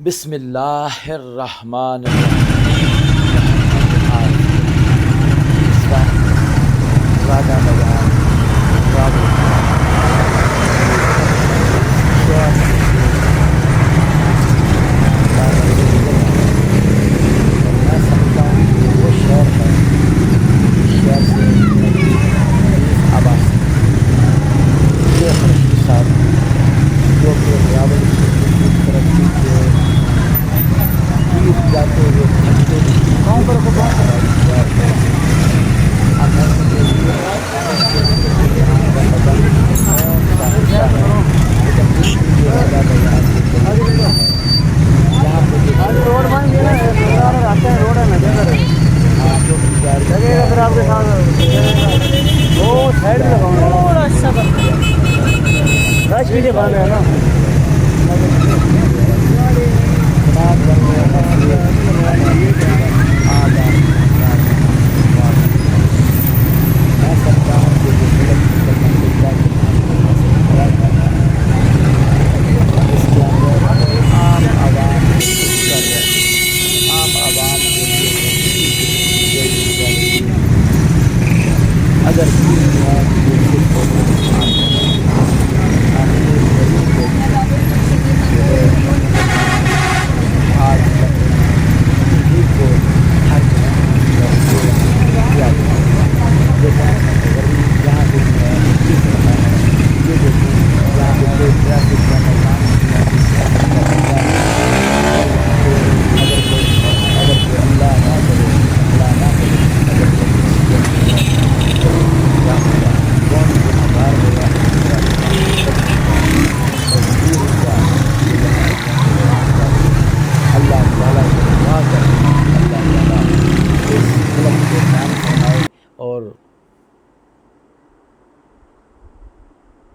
بسم اللہ الرحمن الرحیم۔ اس وقت راگا بازار راگو شہر میں سمجھتا ہوں کہ وہ شہر ہے شہر سے آباسی یہ خرشی صاحب جو کہ راول کی ترقی کے گیت جاتے ہوئے تھکتے گاؤں پر